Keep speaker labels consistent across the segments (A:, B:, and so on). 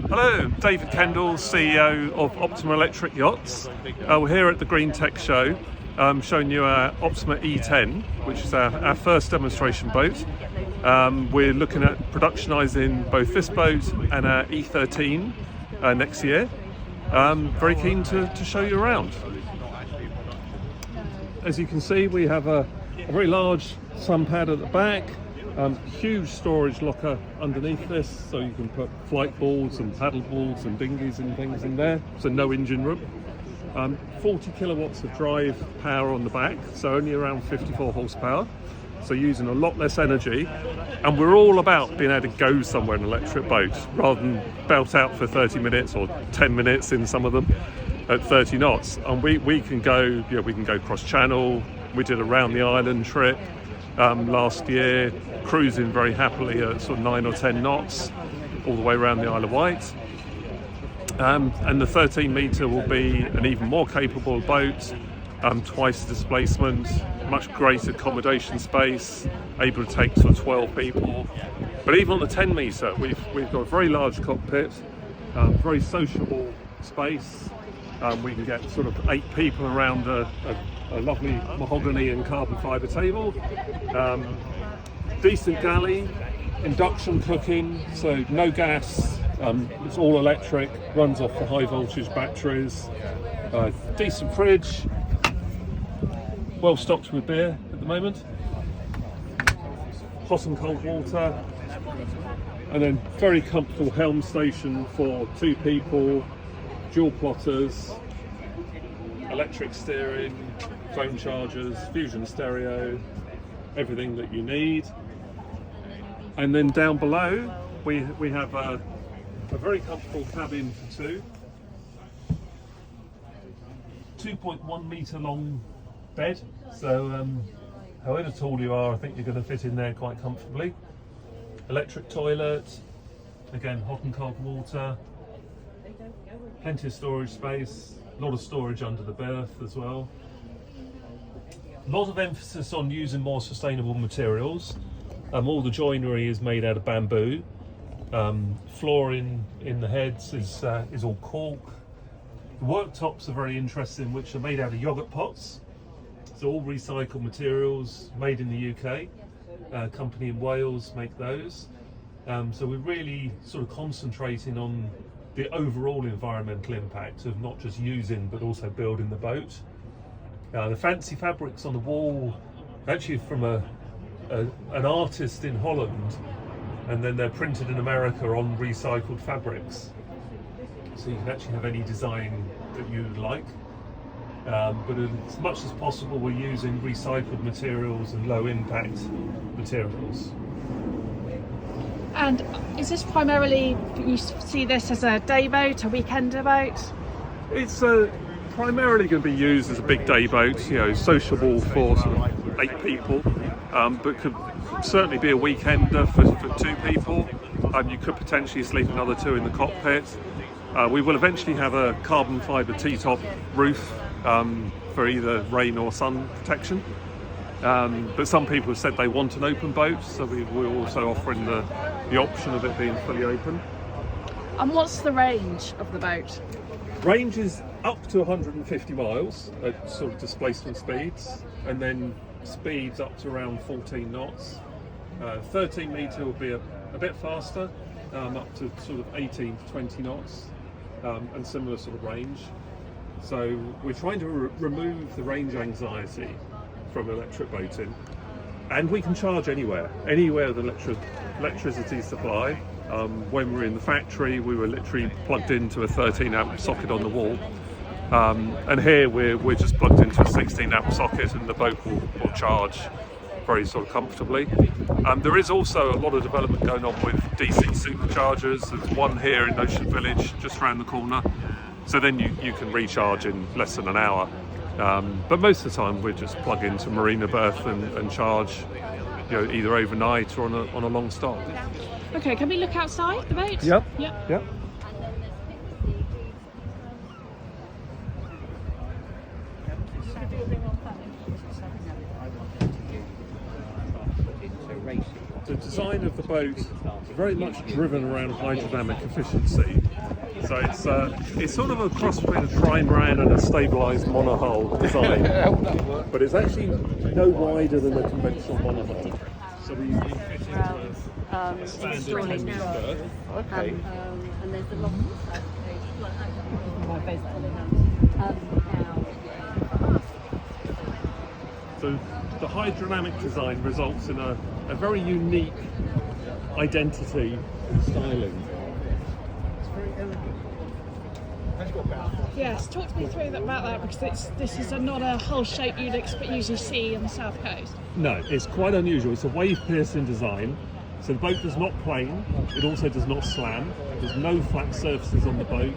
A: Hello, David Kendall, CEO of Optima Electric Yachts. We're here at the Green Tech Show, showing you our Optima e10, which is our first demonstration boat. We're looking at productionising both this boat and our e13 next year. Very keen to show you around. As you can see, we have a very large sun pad at the back. Huge storage locker underneath this, so you can put flight boards and paddle boards and dinghies and things in there, so no engine room. 40 kilowatts of drive power on the back, so only around 54 horsepower, so using a lot less energy. And we're all about being able to go somewhere in an electric boat rather than belt out for 30 minutes or 10 minutes in some of them at 30 knots. And we can go, we can go cross channel. We did a round the island trip last year, cruising very happily at sort of 9 or 10 knots all the way around the Isle of Wight. And the 13 metre will be an even more capable boat, twice the displacement, much greater accommodation space, able to take sort of 12 people. But even on the 10 metre, we've got a very large cockpit, very sociable space. We can get sort of 8 people around a lovely mahogany and carbon fibre table. Decent galley, induction cooking, so no gas, it's all electric, runs off the high voltage batteries. Decent fridge, well stocked with beer at the moment. Hot and cold water, and then very comfortable helm station for 2 people, dual plotters, electric steering, phone chargers, fusion stereo, everything that you need. And then down below we have a very comfortable cabin for 2, 2.1 metre long bed, so however tall you are, I think you're going to fit in there quite comfortably. Electric toilet, again hot and cold water, plenty of storage space, a lot of storage under the berth as well. A lot of emphasis on using more sustainable materials. All the joinery is made out of bamboo. Flooring in the heads is all cork. The worktops are very interesting, which are made out of yoghurt pots. So all recycled materials, made in the UK. A company in Wales make those. So we're really sort of concentrating on the overall environmental impact of not just using but also building the boat. The fancy fabrics on the wall, actually from an artist in Holland, and then they're printed in America on recycled fabrics. So you can actually have any design that you like. But as much as possible, we're using recycled materials and low impact materials.
B: And is this primarily, you see this as a day boat, a weekender boat?
A: It's primarily going to be used as a big day boat, sociable for sort of 8 people, but could certainly be a weekender for 2 people. You could potentially sleep another 2 in the cockpit. We will eventually have a carbon fibre T-top roof for either rain or sun protection. But some people have said they want an open boat, so we're also offering the option of it being fully open.
B: And what's the range of the boat?
A: Range is up to 150 miles at sort of displacement speeds, and then speeds up to around 14 knots. 13 metre will be a bit faster, up to sort of 18 to 20 knots, and similar sort of range. So we're trying to remove the range anxiety from electric boating, and we can charge anywhere with electricity supply. When we were in the factory, we were literally plugged into a 13 amp socket on the wall, and here we're just plugged into a 16 amp socket, and the boat will charge very sort of comfortably. There is also a lot of development going on with DC superchargers. There's one here in Ocean Village just around the corner, so then you can recharge in less than an hour. But most of the time we just plug into Marina berth and charge, either overnight or on a long stop.
B: Okay, can we look outside the boat?
A: Yep.
B: Yep.
A: The design of the boat is very much driven around hydrodynamic efficiency. So it's sort of a cross between a trimaran and a stabilised monohull design, but it's actually no wider than a conventional monohull. So we fit into a standard 10 metre berth. Okay.
C: And there's a lot
A: So the hydrodynamic design results in a very unique identity and styling.
B: Yes, talk to me through about that, because this is not a hull shape you'd usually see on the south coast.
A: No, it's quite unusual. It's a wave piercing design. So the boat does not plane, it also does not slam. There's no flat surfaces on the boat,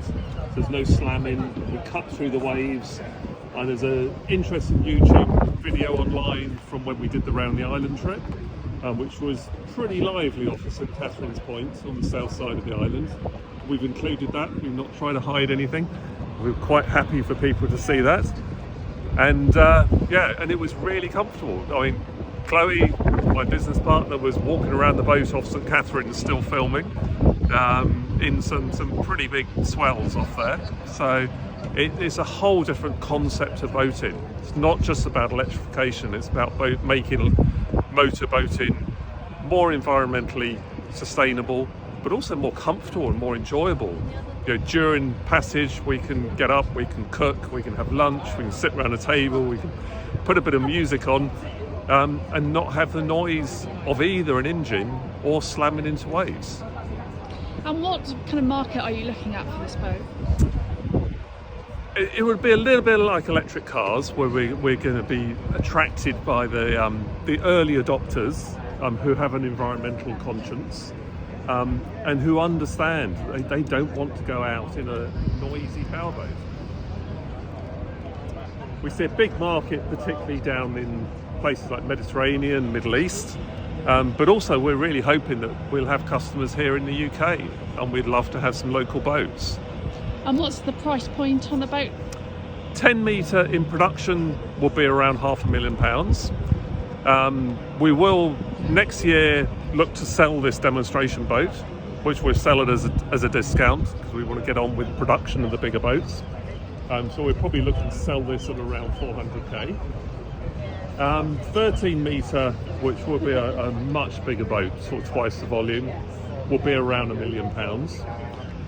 A: there's no slamming. We cut through the waves, and there's an interesting YouTube video online from when we did the round the island trip, which was pretty lively off of St Catherine's Point on the south side of the island. We've included that, we've not tried to hide anything. We're quite happy for people to see that. And yeah, and it was really comfortable. I mean, Chloe, my business partner, was walking around the boat off St Catherine's still filming in some pretty big swells off there. So it's a whole different concept of boating. It's not just about electrification, it's about making motor boating more environmentally sustainable, but also more comfortable and more enjoyable. You know, during passage we can get up, we can cook, we can have lunch, we can sit around a table, we can put a bit of music on, and not have the noise of either an engine or slamming into waves.
B: And what kind of market are you looking at for this boat?
A: It would be a little bit like electric cars, where we're going to be attracted by the early adopters who have an environmental conscience. And who understand they don't want to go out in a noisy powerboat. We see a big market, particularly down in places like Mediterranean, Middle East, but also we're really hoping that we'll have customers here in the UK, and we'd love to have some local boats.
B: And what's the price point on the boat?
A: 10 metre in production will be around £500,000. We will next year look to sell this demonstration boat, which we'll sell it as a discount because we want to get on with production of the bigger boats. So we're probably looking to sell this at around 400k. 13 metre, which will be a much bigger boat, sort of twice the volume, will be around £1 million.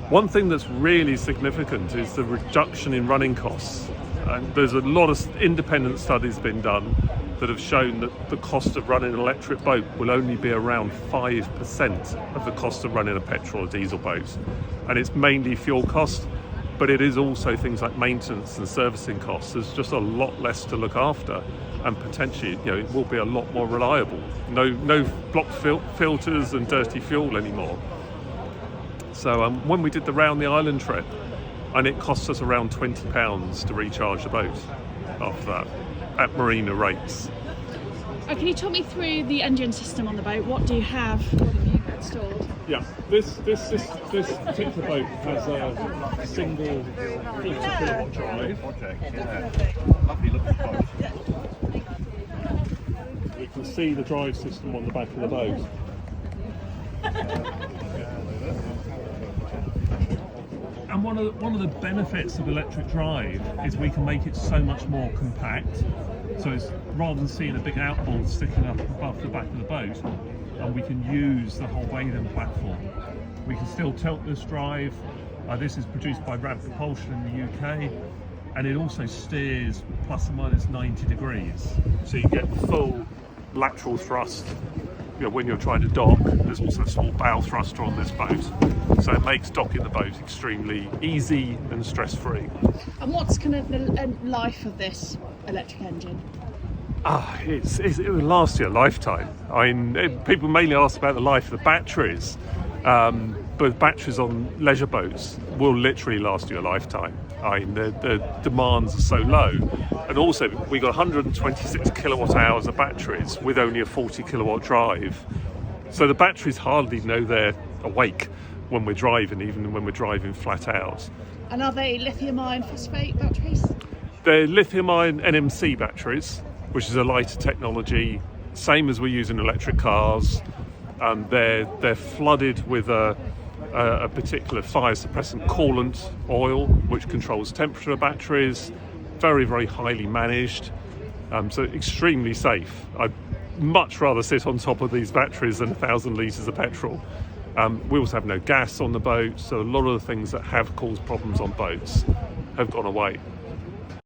A: One thing that's really significant is the reduction in running costs. And there's a lot of independent studies been done that have shown that the cost of running an electric boat will only be around 5% of the cost of running a petrol or diesel boat. And it's mainly fuel cost, but it is also things like maintenance and servicing costs. There's just a lot less to look after, and potentially, you know, it will be a lot more reliable. No blocked filters and dirty fuel anymore. So when we did the round the island trip, and it cost us around £20 to recharge the boat after that, at marina rates.
B: Can you talk me through the engine system on the boat? What do you have? What have you installed?
A: Yeah, this particular boat has a single 40 kilowatt drive.
D: Lovely looking boat.
A: You can see the drive system on the back of the boat. And one of the benefits of electric drive is we can make it so much more compact. So it's rather than seeing a big outboard sticking up above the back of the boat, and we can use the whole Waden platform. We can still tilt this drive. This is produced by Rab Propulsion in the UK, and it also steers plus or minus 90 degrees. So you get full lateral thrust. You know, when you're trying to dock, there's also a small bow thruster on this boat, so it makes docking the boat extremely easy and stress-free.
B: And what's kind of the life of this electric engine?
A: It will last you a lifetime. I mean, people mainly ask about the life of the batteries, but batteries on leisure boats will literally last you a lifetime. I mean, the demands are so low, and also we got 126 kilowatt hours of batteries with only a 40 kilowatt drive, so the batteries hardly know they're awake when we're driving, even when we're driving flat out.
B: And are they lithium iron phosphate batteries?
A: They're lithium ion NMC batteries, which is a lighter technology, same as we use in electric cars. They're flooded with a a particular fire suppressant coolant oil which controls temperature of batteries. Very, very highly managed, so extremely safe. I'd much rather sit on top of these batteries than 1,000 litres of petrol. We also have no gas on the boat, so a lot of the things that have caused problems on boats have gone away.